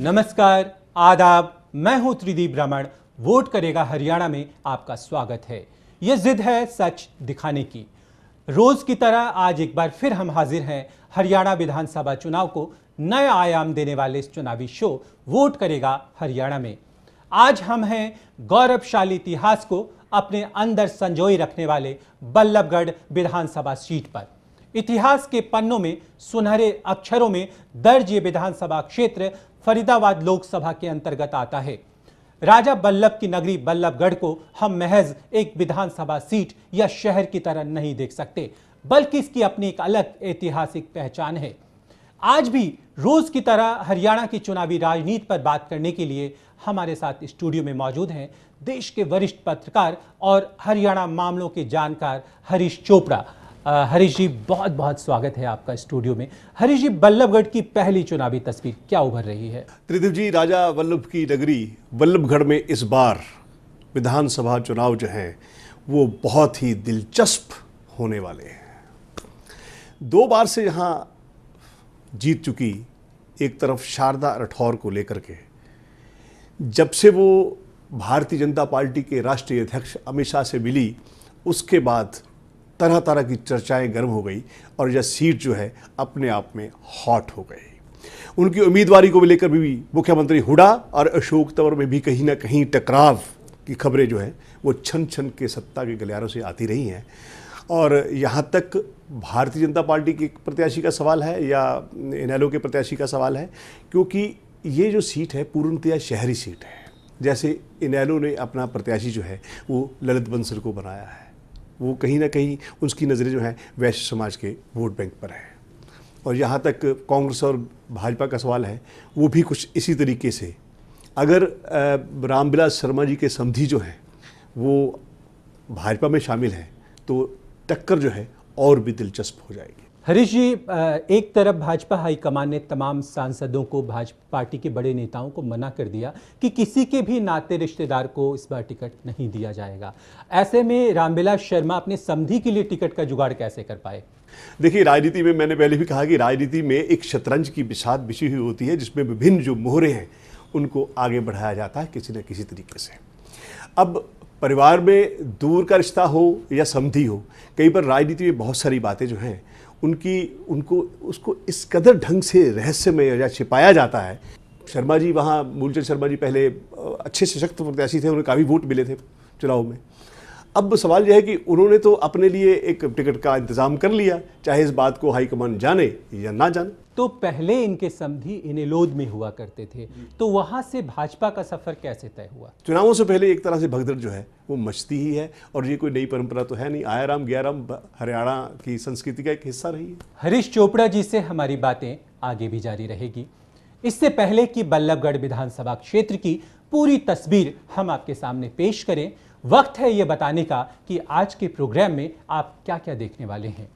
नमस्कार, आदाब। मैं हूं त्रिदीप ब्राह्मण। वोट करेगा हरियाणा में आपका स्वागत है। यह जिद है सच दिखाने की। रोज की तरह आज एक बार फिर हम हाजिर हैं हरियाणा विधानसभा चुनाव को नया आयाम देने वाले इस चुनावी शो वोट करेगा हरियाणा में। आज हम हैं गौरवशाली इतिहास को अपने अंदर संजोए रखने वाले बल्लभगढ़ विधानसभा सीट पर। इतिहास के पन्नों में सुनहरे अक्षरों में दर्ज ये विधानसभा क्षेत्र फरीदाबाद लोकसभा के अंतर्गत आता है। राजा बल्लभ की नगरी बल्लभगढ़ को हम महज एक विधानसभा सीट या शहर की तरह नहीं देख सकते, बल्कि इसकी अपनी एक अलग ऐतिहासिक पहचान है। आज भी रोज की तरह हरियाणा की चुनावी राजनीति पर बात करने के लिए हमारे साथ स्टूडियो में मौजूद हैं देश के वरिष्ठ पत्रकार और हरियाणा मामलों के जानकार हरीश चोपड़ा। हरीश जी, बहुत बहुत स्वागत है आपका स्टूडियो में। हरीश जी, बल्लभगढ़ की पहली चुनावी तस्वीर क्या उभर रही है? त्रिदीप जी, राजा वल्लभ की नगरी बल्लभगढ़ में इस बार विधानसभा चुनाव जो हैं वो बहुत ही दिलचस्प होने वाले हैं। 2 बार से यहाँ जीत चुकी एक तरफ शारदा राठौर को लेकर के, जब से वो भारतीय जनता पार्टी के राष्ट्रीय अध्यक्ष अमित शाह से मिली उसके बाद तरह तरह की चर्चाएं गर्म हो गई और यह सीट जो है अपने आप में हॉट हो गई। उनकी उम्मीदवारी को लेकर भी मुख्यमंत्री हुड्डा और अशोक तंवर में भी कहीं ना कहीं टकराव की खबरें जो हैं वो छन छन के सत्ता के गलियारों से आती रही हैं। और यहाँ तक भारतीय जनता पार्टी के प्रत्याशी का सवाल है या इनेलो के प्रत्याशी का सवाल है, क्योंकि ये जो सीट है पूर्णतया शहरी सीट है। जैसे इनेलो ने अपना प्रत्याशी जो है वो ललित बंसल को बनाया है, वो कहीं ना कहीं उसकी नज़रें जो हैं वैश्य समाज के वोट बैंक पर है। और यहाँ तक कांग्रेस और भाजपा का सवाल है, वो भी कुछ इसी तरीके से। अगर रामविलास शर्मा जी के समधी जो हैं वो भाजपा में शामिल हैं तो टक्कर जो है और भी दिलचस्प हो जाएगी। हरीश जी, एक तरफ भाजपा हाईकमान ने तमाम सांसदों को, भाजपा पार्टी के बड़े नेताओं को मना कर दिया कि किसी के भी नाते रिश्तेदार को इस बार टिकट नहीं दिया जाएगा। ऐसे में रामविलास शर्मा अपने समधी के लिए टिकट का जुगाड़ कैसे कर पाए? देखिए, राजनीति में मैंने पहले भी कहा कि राजनीति में एक शतरंज की बिसात बिछी हुई होती है जिसमें विभिन्न जो मोहरे हैं उनको आगे बढ़ाया जाता है किसी न किसी तरीके से। अब परिवार में दूर का रिश्ता हो या समधी हो, कई बार राजनीति में बहुत सारी बातें जो हैं उनको उसको इस कदर ढंग से रहस्यमय या छिपाया जाता है। शर्मा जी वहाँ, मूलचंद शर्मा जी पहले अच्छे सशक्त प्रत्याशी थे, उन्हें काफ़ी वोट मिले थे चुनाव में। अब सवाल यह है कि उन्होंने तो अपने लिए एक टिकट का इंतजाम कर लिया, चाहे इस बात को हाईकमान जाने या ना जाने। तो पहले इनके समधी इनेलोद में हुआ करते थे, तो वहां से भाजपा का सफर कैसे तय हुआ? चुनावों से पहले एक तरह से भगदड़ जो है वो मचती ही है, और ये कोई नई परंपरा तो है नहीं। आया राम गया राम हरियाणा की संस्कृति का एक हिस्सा रही है। हरीश चोपड़ा जी से हमारी बातें आगे भी जारी रहेगी। इससे पहले कि बल्लभगढ़ विधानसभा क्षेत्र की पूरी तस्वीर हम आपके सामने पेश करें, वक्त है ये बताने का कि आज के प्रोग्राम में आप क्या क्या देखने वाले हैं।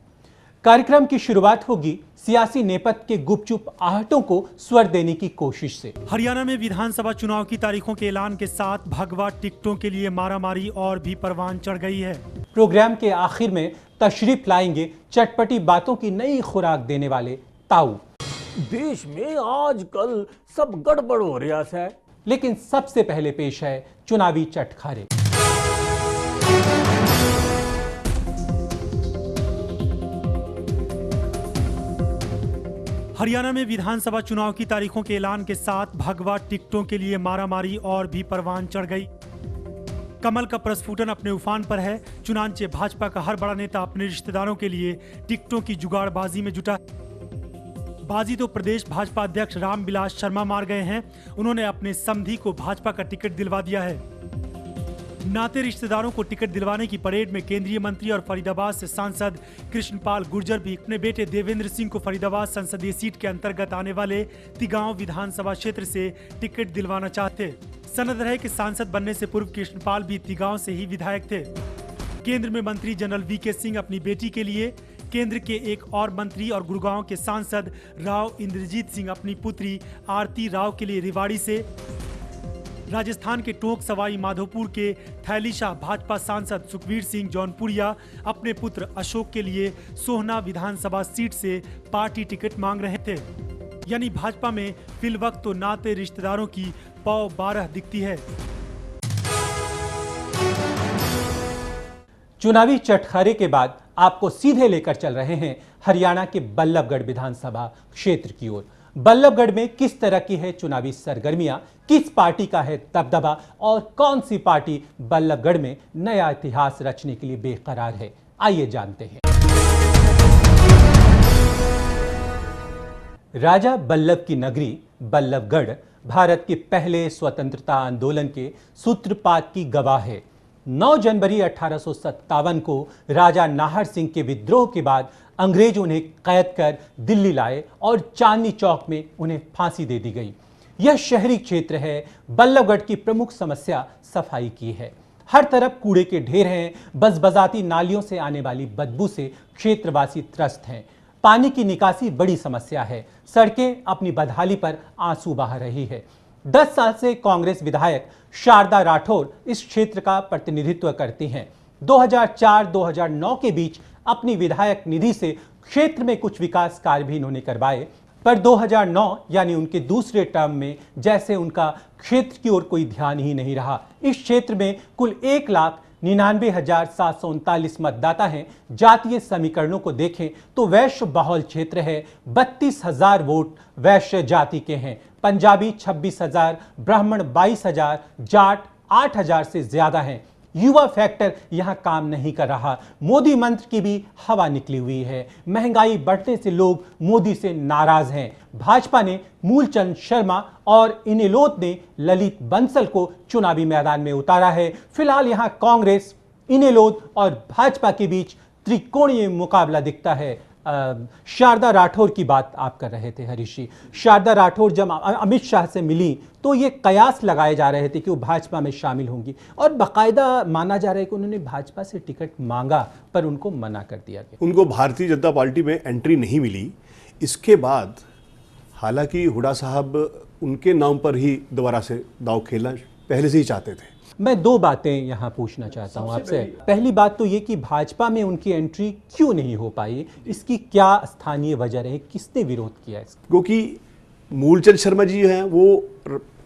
कार्यक्रम की शुरुआत होगी सियासी नेपथ्य के गुपचुप आहटों को स्वर देने की कोशिश से। हरियाणा में विधानसभा चुनाव की तारीखों के ऐलान के साथ भगवा टिकटों के लिए मारामारी और भी परवान चढ़ गई है। प्रोग्राम के आखिर में तशरीफ लाएंगे चटपटी बातों की नई खुराक देने वाले ताऊ। देश में आजकल सब गड़बड़ हो रहा है। लेकिन सबसे पहले पेश है चुनावी चटखारे। हरियाणा में विधानसभा चुनाव की तारीखों के ऐलान के साथ भगवा टिकटों के लिए मारामारी और भी परवान चढ़ गई। कमल का प्रस्फुटन अपने उफान पर है। चुनांचे भाजपा का हर बड़ा नेता अपने रिश्तेदारों के लिए टिकटों की जुगाड़बाजी में जुटा। बाजी तो प्रदेश भाजपा अध्यक्ष रामविलास शर्मा मार गए हैं। उन्होंने अपने समधी को भाजपा का टिकट दिलवा दिया है। नाते रिश्तेदारों को टिकट दिलवाने की परेड में केंद्रीय मंत्री और फरीदाबाद से सांसद कृष्णपाल गुर्जर भी अपने बेटे देवेंद्र सिंह को फरीदाबाद संसदीय सीट के अंतर्गत आने वाले तिगांव विधानसभा क्षेत्र से टिकट दिलवाना चाहते। सनद रहे कि सांसद बनने से पूर्व कृष्णपाल भी तिगांव से ही विधायक थे। केंद्र में मंत्री जनरल वीके सिंह अपनी बेटी के लिए, केंद्र के एक और मंत्री और गुड़गांव के सांसद राव इंद्रजीत सिंह अपनी पुत्री आरती राव के लिए रेवाड़ी से, राजस्थान के टोंक सवाई माधोपुर के थैलीशाह भाजपा सांसद सुखवीर सिंह जौनपुरिया अपने पुत्र अशोक के लिए सोहना विधानसभा सीट से पार्टी टिकट मांग रहे थे। यानी भाजपा में फिल वक्त तो नाते रिश्तेदारों की पौ 12 दिखती है। चुनावी चटखारे के बाद आपको सीधे लेकर चल रहे हैं हरियाणा के बल्लभगढ़ विधानसभा क्षेत्र की ओर। बल्लभगढ़ में किस तरह की है चुनावी सरगर्मियां, किस पार्टी का है दबदबा और कौन सी पार्टी बल्लभगढ़ में नया इतिहास रचने के लिए बेकरार है, आइए जानते हैं। राजा बल्लभ की नगरी बल्लभगढ़ भारत के पहले स्वतंत्रता आंदोलन के सूत्रपात की गवाह है। 9 जनवरी 1857 को राजा नाहर सिंह के विद्रोह के बाद अंग्रेज उन्हें कैद कर दिल्ली लाए और चांदनी चौक में उन्हें फांसी दे दी गई। यह शहरी क्षेत्र है। बल्लभगढ़ की प्रमुख समस्या सफाई की है। हर तरफ कूड़े के ढेर हैं। बजबजाती नालियों से आने वाली बदबू से क्षेत्रवासी त्रस्त हैं। पानी की निकासी बड़ी समस्या है। सड़कें अपनी बदहाली पर आंसू बहा रही है। 10 साल से कांग्रेस विधायक शारदा राठौर इस क्षेत्र का प्रतिनिधित्व करती हैं। 2004-2009 के बीच अपनी विधायक निधि से क्षेत्र में कुछ विकास कार्य भी इन्होंने करवाए, पर 2009 यानी उनके दूसरे टर्म में जैसे उनका क्षेत्र की ओर कोई ध्यान ही नहीं रहा। इस क्षेत्र में कुल 1,99,739 मतदाता हैं। जातीय समीकरणों को देखें तो वैश्य बहुल क्षेत्र है। 32,000 वोट वैश्य जाति के हैं। पंजाबी 26,000, ब्राह्मण 22,000, जाट 8,000 से ज्यादा हैं। युवा फैक्टर यहां काम नहीं कर रहा। मोदी मंत्र की भी हवा निकली हुई है। महंगाई बढ़ने से लोग मोदी से नाराज हैं। भाजपा ने मूलचंद शर्मा और इनेलोत ने ललित बंसल को चुनावी मैदान में उतारा है। फिलहाल यहां कांग्रेस, इनेलोत और भाजपा के बीच त्रिकोणीय मुकाबला दिखता है। शारदा राठौर की बात आप कर रहे थे हरीश जी। शारदा राठौर जब अमित शाह से मिली तो ये कयास लगाए जा रहे थे कि वो भाजपा में शामिल होंगी और बाकायदा माना जा रहा है कि उन्होंने भाजपा से टिकट मांगा पर उनको मना कर दिया गया। उनको भारतीय जनता पार्टी में एंट्री नहीं मिली। इसके बाद हालांकि हुड्डा साहब उनके नाम पर ही दोबारा से दांव खेलना पहले से ही चाहते थे। मैं 2 बातें यहां पूछना चाहता हूं आपसे। पहली बात तो ये कि भाजपा में उनकी एंट्री क्यों नहीं हो पाई, इसकी क्या स्थानीय वजह रही, किसने विरोध किया इसका? क्योंकि मूलचंद शर्मा जी हैं वो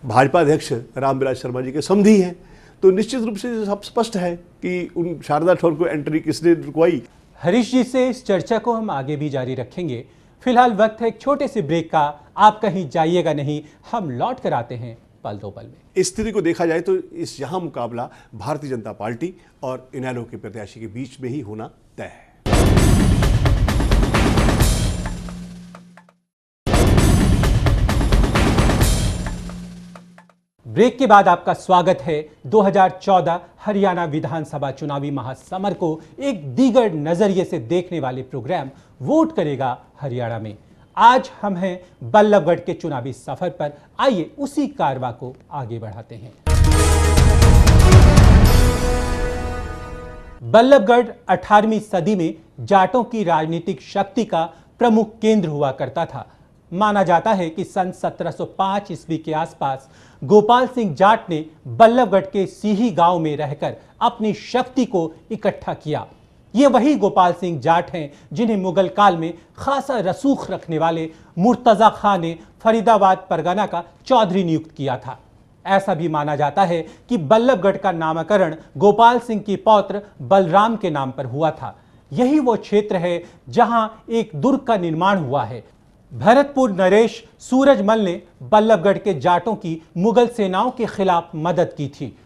भाजपा अध्यक्ष रामविलास शर्मा जी के समधी हैं, तो निश्चित रूप से सब स्पष्ट है कि उन शारदा राठौर को एंट्री किसने रुकवाई। हरीश जी से इस चर्चा को हम आगे भी जारी रखेंगे। फिलहाल वक्त है एक छोटे से ब्रेक का। आप कहीं जाइएगा नहीं, हम लौट कर आते हैं पल दो पल में। इस स्थिति को देखा जाए तो इस यहाँ मुकाबला भारतीय जनता पार्टी और इनेलो के प्रत्याशी के बीच में ही होना तय है। ब्रेक के बाद आपका स्वागत है। 2014 हरियाणा विधानसभा चुनावी महासमर को एक दीगर नजरिए से देखने वाले प्रोग्राम वोट करेगा हरियाणा में आज हम हैं बल्लभगढ़ के चुनावी सफर पर। आइए उसी कारवां को आगे बढ़ाते हैं। बल्लभगढ़ 18वीं सदी में जाटों की राजनीतिक शक्ति का प्रमुख केंद्र हुआ करता था। माना जाता है कि सन 1705 ईस्वी के आसपास गोपाल सिंह जाट ने बल्लभगढ़ के सीही गांव में रहकर अपनी शक्ति को इकट्ठा किया। ये वही गोपाल सिंह जाट हैं जिन्हें मुगल काल में खासा रसूख रखने वाले मुर्तजा खां ने फरीदाबाद परगना का चौधरी नियुक्त किया था। ऐसा भी माना जाता है कि बल्लभगढ़ का नामकरण गोपाल सिंह की पौत्र बलराम के नाम पर हुआ था। यही वो क्षेत्र है जहां एक दुर्ग का निर्माण हुआ है। भरतपुर नरेश सूरजमल ने बल्लभगढ़ के जाटों की मुगल सेनाओं के खिलाफ मदद की थी।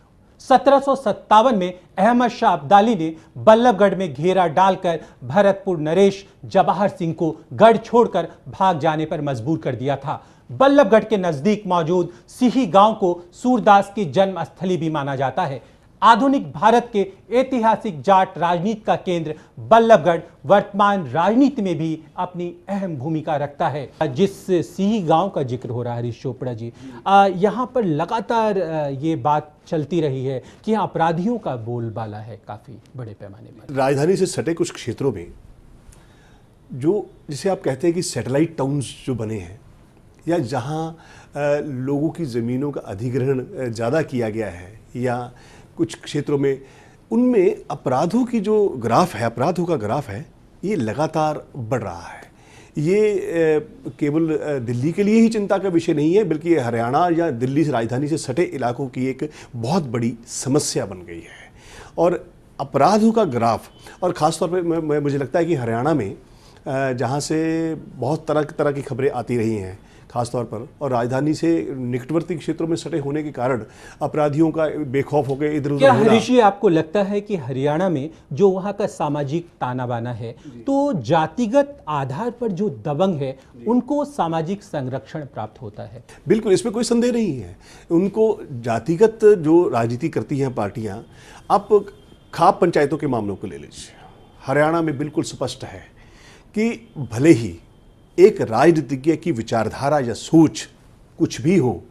1757 में अहमद शाह अब्दाली ने बल्लभगढ़ में घेरा डालकर भरतपुर नरेश जवाहर सिंह को गढ़ छोड़कर भाग जाने पर मजबूर कर दिया था। बल्लभगढ़ के नजदीक मौजूद सिही गांव को सूरदास की जन्मस्थली भी माना जाता है। आधुनिक भारत के ऐतिहासिक जाट राजनीति का केंद्र बल्लभगढ़ वर्तमान राजनीति में भी अपनी अहम भूमिका रखता है। जिस सिही गांव का जिक्र हो रहा है हरीश चोपड़ा जी, यहाँ पर लगातार ये बात चलती रही है कि अपराधियों का बोलबाला है काफी बड़े पैमाने पर। राजधानी से सटे कुछ क्षेत्रों में जो जिसे आप कहते हैं कि सैटेलाइट टाउन्स जो बने हैं या जहाँ लोगों की ज़मीनों का अधिग्रहण ज़्यादा किया गया है या कुछ क्षेत्रों में, उनमें अपराधों की जो ग्राफ है, अपराधों का ग्राफ है, ये लगातार बढ़ रहा है। ये केवल दिल्ली के लिए ही चिंता का विषय नहीं है, बल्कि ये हरियाणा या दिल्ली से राजधानी से सटे इलाकों की एक बहुत बड़ी समस्या बन गई है। और अपराधों का ग्राफ, और ख़ास तौर पे मुझे लगता है कि हरियाणा में जहाँ से बहुत तरह की खबरें आती रही हैं खास तौर पर, और राजधानी से निकटवर्ती क्षेत्रों में सटे होने के कारण अपराधियों का बेखौफ हो गए इधर उधर क्या होना। हरीश जी, आपको लगता है कि हरियाणा में जो वहाँ का सामाजिक ताना बाना है, तो जातिगत आधार पर जो दबंग है उनको सामाजिक संरक्षण प्राप्त होता है? बिल्कुल, इसमें कोई संदेह नहीं है। उनको जातिगत जो राजनीति करती हैं पार्टियां, आप खाप पंचायतों के मामलों को ले लीजिए, हरियाणा में बिल्कुल स्पष्ट है कि भले ही एक राजनीतिज्ञ की विचारधारा या सोच कुछ भी हो,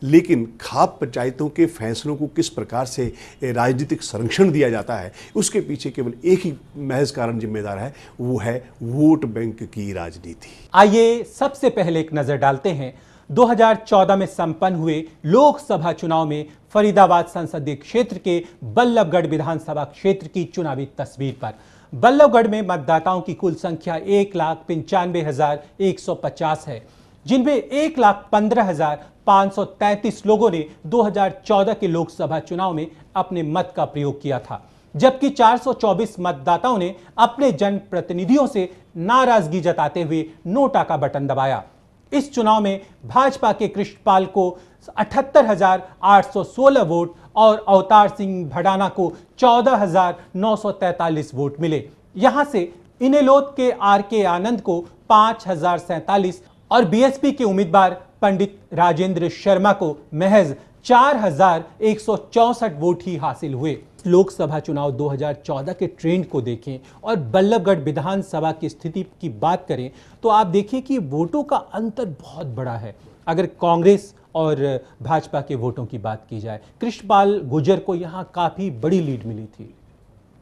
लेकिन खाप पंचायतों के फैसलों को किस प्रकार से राजनीतिक संरक्षण दिया जाता है, उसके पीछे केवल एक ही महज कारण जिम्मेदार है, वो है वोट बैंक की राजनीति। आइए सबसे पहले एक नजर डालते हैं 2014 में संपन्न हुए लोकसभा चुनाव में फरीदाबाद संसदीय क्षेत्र के बल्लभगढ़ विधानसभा क्षेत्र की चुनावी तस्वीर पर। बल्लभगढ़ में मतदाताओं की कुल संख्या 1,95,150 है, जिनमें 1,15,533 लोगों ने 2014 के लोकसभा चुनाव में अपने मत का प्रयोग किया था, जबकि 424 मतदाताओं ने अपने जनप्रतिनिधियों से नाराजगी जताते हुए नोटा का बटन दबाया। इस चुनाव में भाजपा के कृष्णपाल को 78,816 वोट और अवतार सिंह भडाना को 14,943 वोट मिले। यहां से इनेलोद के आर.के. आनंद को 5,047 और बीएसपी के उम्मीदवार पंडित राजेंद्र शर्मा को महज 4,164 वोट ही हासिल हुए। लोकसभा चुनाव 2014 के ट्रेंड को देखें और बल्लभगढ़ विधानसभा की स्थिति की बात करें तो आप देखिए कि वोटों का अंतर बहुत बड़ा है। अगर कांग्रेस और भाजपा के वोटों की बात की जाए, कृष्णपाल गुर्जर को यहां काफी बड़ी लीड मिली थी,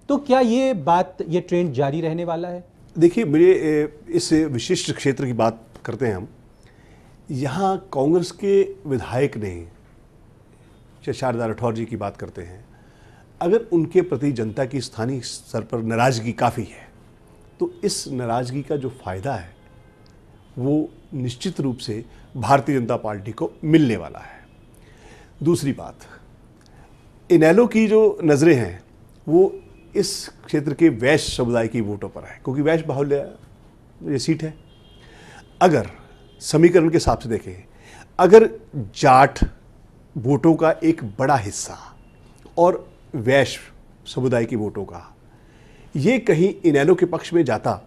तो क्या ये ट्रेंड जारी रहने वाला है? देखिए, मेरे इस विशिष्ट क्षेत्र की बात करते हैं हम। यहाँ कांग्रेस के विधायक ने, शारदा राठौर जी की बात करते हैं, अगर उनके प्रति जनता की स्थानीय स्तर पर नाराजगी काफ़ी है, तो इस नाराजगी का जो फायदा है वो निश्चित रूप से भारतीय जनता पार्टी को मिलने वाला है। दूसरी बात, इनेलो की जो नज़रें हैं वो इस क्षेत्र के वैश्य समुदाय की वोटों पर है, क्योंकि वैश्य बाहुल्य ये सीट है। अगर समीकरण के हिसाब से देखें, अगर जाट वोटों का एक बड़ा हिस्सा और वैश्य समुदाय की वोटों का ये कहीं इनेलो के पक्ष में जाता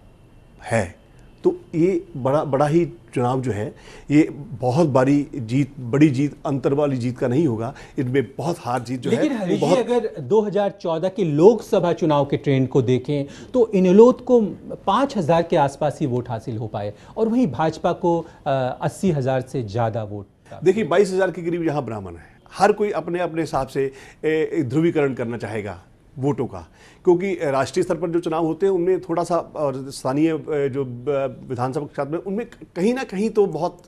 है, तो ये बड़ा ही चुनाव जो है ये बहुत बड़ी जीत अंतर वाली जीत का नहीं होगा। इनमें बहुत हार जीत जो लेकिन है हरीश जी, बहुत। अगर 2014 के लोकसभा चुनाव के ट्रेंड को देखें तो इनेलोद को 5,000 के आसपास ही वोट हासिल हो पाए और वहीं भाजपा को 80,000 से ज्यादा वोट। देखिए, 22,000 के करीब यहाँ ब्राह्मण है। हर कोई अपने अपने हिसाब से ध्रुवीकरण करना चाहेगा वोटों का, क्योंकि राष्ट्रीय स्तर पर जो चुनाव होते हैं उनमें थोड़ा सा, और स्थानीय जो विधानसभा क्षेत्र में, उनमें कहीं ना कहीं तो बहुत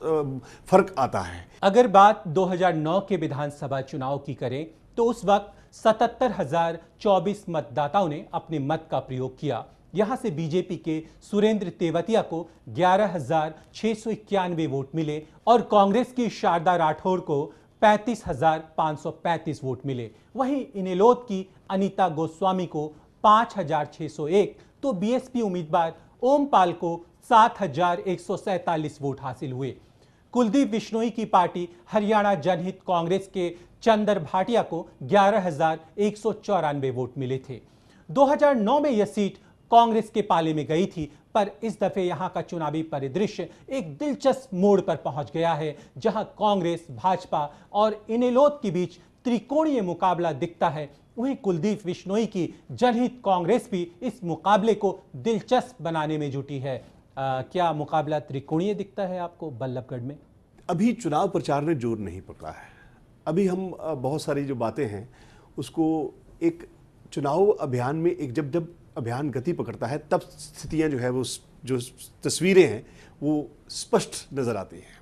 फर्क आता है। अगर बात 2009 के विधानसभा चुनाव की करें तो उस वक्त 77,024 मतदाताओं ने अपने मत का प्रयोग किया। यहां से बीजेपी के सुरेंद्र तेवतिया को 11,691 वोट मिले और कांग्रेस की शारदा राठौर को 35,535 वोट मिले। वहीं इनेलोद की अनीता गोस्वामी को 5,601 तो बीएसपी उम्मीदवार ओमपाल को 7,147 वोट हासिल हुए। कुलदीप बिश्नोई की पार्टी हरियाणा जनहित कांग्रेस के चंदर भाटिया को 11,194 वोट मिले थे। 2009 में यह सीट कांग्रेस के पाले में गई थी, पर इस दफे यहां का चुनावी परिदृश्य एक दिलचस्प मोड़ पर पहुंच गया है, जहां कांग्रेस, भाजपा और इनेलोद के बीच त्रिकोणीय मुकाबला दिखता है। वहीं कुलदीप बिश्नोई की जनहित कांग्रेस भी इस मुकाबले को दिलचस्प बनाने में जुटी है। क्या मुकाबला त्रिकोणीय दिखता है आपको बल्लभगढ़ में? अभी चुनाव प्रचार ने जोर नहीं पकड़ा है। अभी हम बहुत सारी जो बातें हैं उसको एक चुनाव अभियान में, एक जब अभियान गति पकड़ता है तब स्थितियां जो है वो, जो तस्वीरें हैं वो स्पष्ट नज़र आती हैं।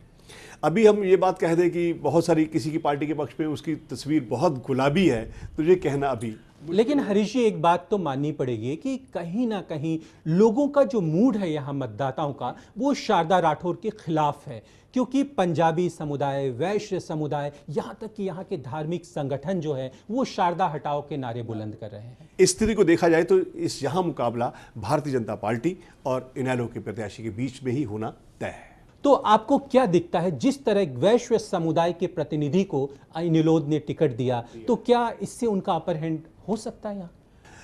अभी हम ये बात कह दें कि बहुत सारी किसी की पार्टी के पक्ष में उसकी तस्वीर बहुत गुलाबी है, तो ये कहना अभी लेकिन हरीश जी, एक बात तो माननी पड़ेगी कि कहीं ना कहीं लोगों का जो मूड है यहाँ मतदाताओं का, वो शारदा राठौर के खिलाफ है, क्योंकि पंजाबी समुदाय, वैश्य समुदाय, यहाँ तक कि यहाँ के धार्मिक संगठन जो है वो शारदा हटाओ के नारे बुलंद कर रहे हैं। इस स्थिति को देखा जाए तो इस यहाँ मुकाबला भारतीय जनता पार्टी और इनेलो के प्रत्याशी के बीच में ही होना तय है। तो आपको क्या दिखता है, जिस तरह वैश्य समुदाय के प्रतिनिधि को इनेलो ने टिकट दिया, तो क्या इससे उनका अपर हैंड हो सकता है यहाँ?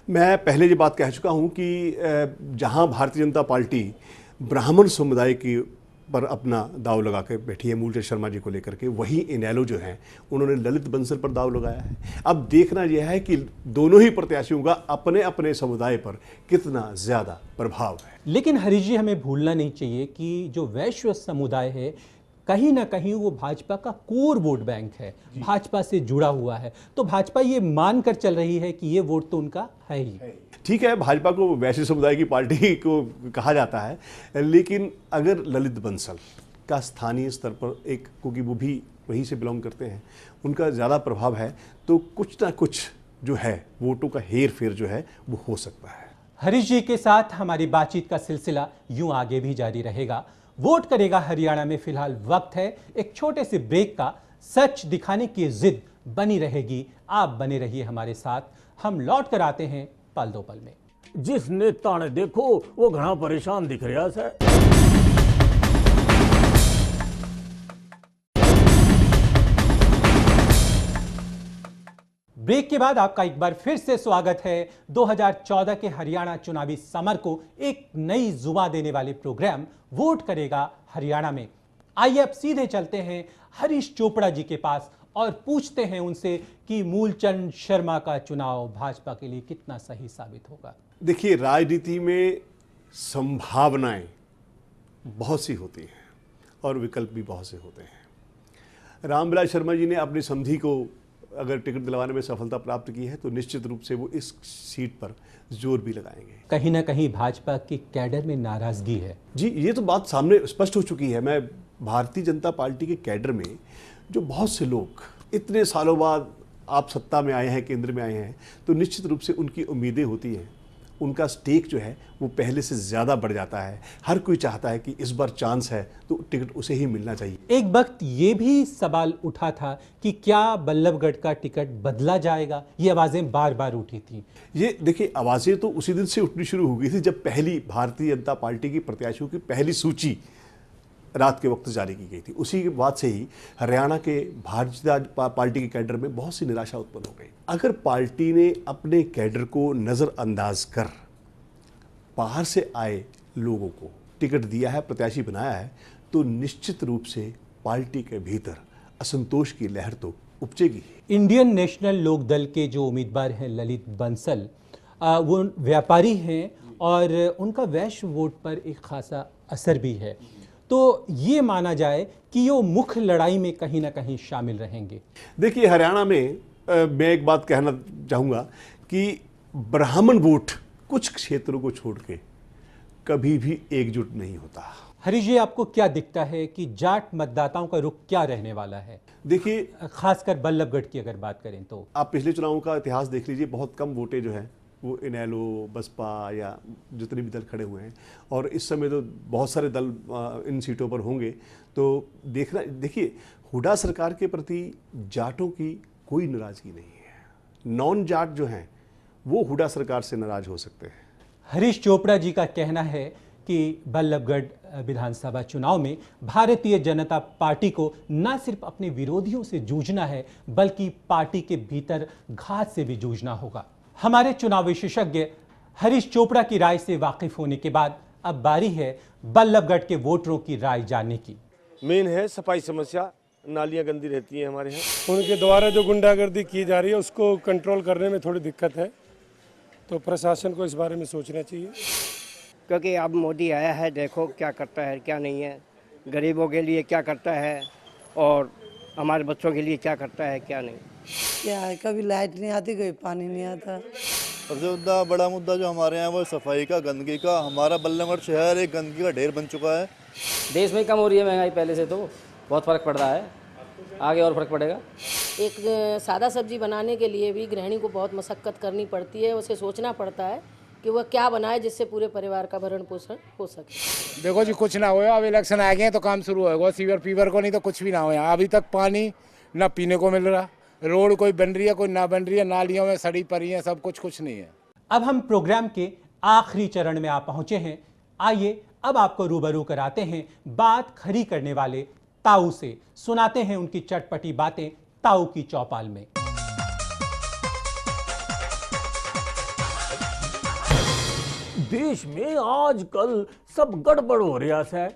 मैं पहले ये बात कह चुका हूँ कि जहाँ भारतीय जनता पार्टी ब्राह्मण समुदाय की पर अपना दाव लगा के बैठी है मूलचंद शर्मा जी को लेकर के, वही इनेलो जो है उन्होंने ललित बंसल पर दाव लगाया है। अब देखना यह है कि दोनों ही प्रत्याशियों का अपने अपने समुदाय पर कितना ज्यादा प्रभाव है। लेकिन हरीश जी, हमें भूलना नहीं चाहिए कि जो वैश्य समुदाय है कहीं ना कहीं वो भाजपा का कोर वोट बैंक है, भाजपा से जुड़ा हुआ है, तो भाजपा ये मानकर चल रही है कि ये वोट तो उनका है ही। ठीक है, भाजपा को वैश्य समुदाय की पार्टी को कहा जाता है, लेकिन अगर ललित बंसल का स्थानीय स्तर पर एक, क्योंकि वो भी वहीं से बिलोंग करते हैं, उनका ज़्यादा प्रभाव है, तो कुछ ना कुछ जो है वोटों का हेर फेर जो है वो हो सकता है। हरीश जी के साथ हमारी बातचीत का सिलसिला यूं आगे भी जारी रहेगा। वोट करेगा हरियाणा में फिलहाल वक्त है एक छोटे से ब्रेक का। सच दिखाने की जिद बनी रहेगी, आप बने रहिए हमारे साथ। हम लौट कर आते हैं पल दो पल में। जिस नेता ने देखो वो घना परेशान दिख रहा है। ब्रेक के बाद आपका एक बार फिर से स्वागत है 2014 के हरियाणा चुनावी समर को एक नई जुबान देने वाले प्रोग्राम वोट करेगा हरियाणा में। आइए अब सीधे चलते हैं हरीश चोपड़ा जी के पास और पूछते हैं उनसे कि मूलचंद शर्मा का चुनाव भाजपा के लिए कितना सही साबित होगा। देखिए, राजनीति में संभावनाएं बहुत सी होती हैं और विकल्प भी बहुत से होते हैं। रामविलास शर्मा जी ने अपनी समधी को अगर टिकट दिलवाने में सफलता प्राप्त की है तो निश्चित रूप से वो इस सीट पर जोर भी लगाएंगे। कहीं ना कहीं भाजपा के कैडर में नाराजगी है। जी, ये तो बात सामने स्पष्ट हो चुकी है। मैं भारतीय जनता पार्टी के कैडर में जो बहुत से लोग इतने सालों बाद आप सत्ता में आए हैं, केंद्र में आए हैं, तो निश्चित रूप से उनकी उम्मीदें होती हैं, उनका स्टेक जो है वो पहले से ज़्यादा बढ़ जाता है। हर कोई चाहता है कि इस बार चांस है तो टिकट उसे ही मिलना चाहिए। एक वक्त ये भी सवाल उठा था कि क्या बल्लभगढ़ का टिकट बदला जाएगा, ये आवाज़ें बार बार उठी थी। ये देखिए, आवाज़ें तो उसी दिन से उठनी शुरू हो गई थी जब पहली भारतीय जनता पार्टी की प्रत्याशियों की पहली सूची रात के वक्त जारी की गई थी। उसी के बाद से ही हरियाणा के भारतीय जनता पार्टी के कैडर में बहुत सी निराशा उत्पन्न हो गई। अगर पार्टी ने अपने कैडर को नज़रअंदाज कर बाहर से आए लोगों को टिकट दिया है, प्रत्याशी बनाया है, तो निश्चित रूप से पार्टी के भीतर असंतोष की लहर तो उपजेगी। इंडियन नेशनल लोक दल के जो उम्मीदवार हैं ललित बंसल, वो व्यापारी हैं और उनका वैश्य वोट पर एक खासा असर भी है, तो ये माना जाए कि वो मुख्य लड़ाई में कहीं ना कहीं शामिल रहेंगे। देखिए, हरियाणा में मैं एक बात कहना चाहूँगा कि ब्राह्मण वोट कुछ क्षेत्रों को छोड़ के कभी भी एकजुट नहीं होता। हरीश जी, आपको क्या दिखता है कि जाट मतदाताओं का रुख क्या रहने वाला है? देखिए, खासकर बल्लभगढ़ की अगर बात करें तो आप पिछले चुनावों का इतिहास देख लीजिए, बहुत कम वोटें जो हैं वो इनेलो, बसपा या जितने भी दल खड़े हुए हैं, और इस समय तो बहुत सारे दल इन सीटों पर होंगे। तो देखिए, हुड्डा सरकार के प्रति जाटों की कोई नाराजगी नहीं है। नॉन जाट जो हैं वो हुड्डा सरकार से नाराज हो सकते हैं। हरीश चोपड़ा जी का कहना है कि बल्लभगढ़ विधानसभा चुनाव में भारतीय जनता पार्टी को न सिर्फ अपने विरोधियों से जूझना है बल्कि पार्टी के भीतर घात से भी जूझना होगा। हमारे चुनाव विशेषज्ञ हरीश चोपड़ा की राय से वाकिफ होने के बाद अब बारी है बल्लभगढ़ के वोटरों की राय जानने की। मेन है सफाई समस्या, नालियां गंदी रहती हैं हमारे यहाँ। उनके द्वारा जो गुंडागर्दी की जा रही है उसको कंट्रोल करने में थोड़ी दिक्कत है, तो प्रशासन को इस बारे में सोचना चाहिए। क्योंकि अब मोदी आया है, देखो क्या करता है क्या नहीं है, गरीबों के लिए क्या करता है और हमारे बच्चों के लिए क्या करता है क्या नहीं। क्या है, कभी लाइट नहीं आती, कभी पानी नहीं आता। सबसे बड़ा मुद्दा जो हमारे यहाँ वो सफाई का, गंदगी का। हमारा बल्लभगढ़ शहर एक गंदगी का ढेर बन चुका है। देश में कम हो रही है महंगाई, पहले से तो बहुत फ़र्क पड़ रहा है, आगे और फर्क पड़ेगा। एक सादा सब्जी बनाने के लिए भी गृहिणी को बहुत मशक्कत करनी पड़ती है, उसे सोचना पड़ता है कि वह क्या बनाए जिससे पूरे परिवार का भरण पोषण हो सके। देखो जी, कुछ ना हो, अब इलेक्शन आ गए हैं तो काम शुरू होगा सीवर फीवर को, नहीं तो कुछ भी ना हो। अभी तक पानी ना पीने को मिल रहा, रोड कोई बन रही है कोई ना बन रही है, नालियों में सड़ी पड़ी है, सब कुछ नहीं है। अब हम प्रोग्राम के आखिरी चरण में आ पहुंचे हैं। आइए अब आपको रूबरू कराते हैं बात खरी करने वाले ताऊ से, सुनाते हैं उनकी चटपटी बातें ताऊ की चौपाल में। देश में आजकल सब गड़बड़ हो रहा है।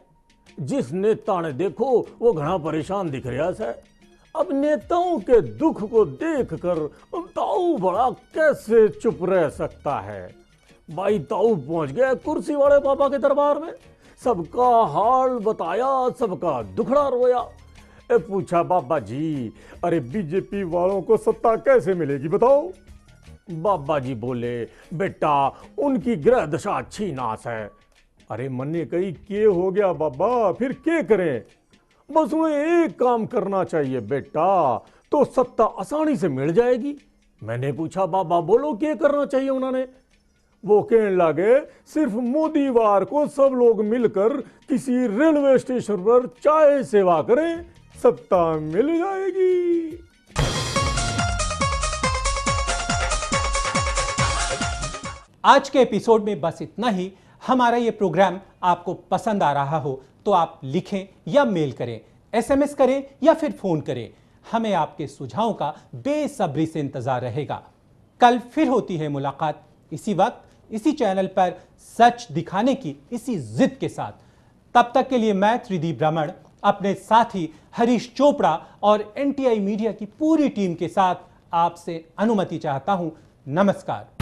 जिस नेता ने देखो वो घना परेशान दिख रहा है। अब नेताओं के दुख को देखकर ताऊ बड़ा कैसे चुप रह सकता है। भाई ताऊ पहुंच गया कुर्सी वाले बाबा के दरबार में, सबका हाल बताया, सबका दुखड़ा रोया। पूछा बाबा जी, अरे बीजेपी वालों को सत्ता कैसे मिलेगी बताओ। बाबा जी बोले, बेटा उनकी ग्रह दशा अच्छी नाश है। अरे मन्ने कही के हो गया बाबा, फिर क्या करें। बस उन्हें एक काम करना चाहिए बेटा, तो सत्ता आसानी से मिल जाएगी। मैंने पूछा बाबा बोलो क्या करना चाहिए उन्होंने। वो कहने लगे, सिर्फ मोदीवार को सब लोग मिलकर किसी रेलवे स्टेशन पर चाय सेवा करें, सत्ता मिल जाएगी। आज के एपिसोड में बस इतना ही। हमारा ये प्रोग्राम आपको पसंद आ रहा हो तो आप लिखें या मेल करें, SMS करें या फिर फोन करें। हमें आपके सुझावों का बेसब्री से इंतजार रहेगा। कल फिर होती है मुलाकात इसी वक्त, इसी चैनल पर, सच दिखाने की इसी जिद के साथ। तब तक के लिए मैं त्रिदीप ब्राह्मण अपने साथी हरीश चोपड़ा और NTI मीडिया की पूरी टीम के साथ आपसे अनुमति चाहता हूं। नमस्कार।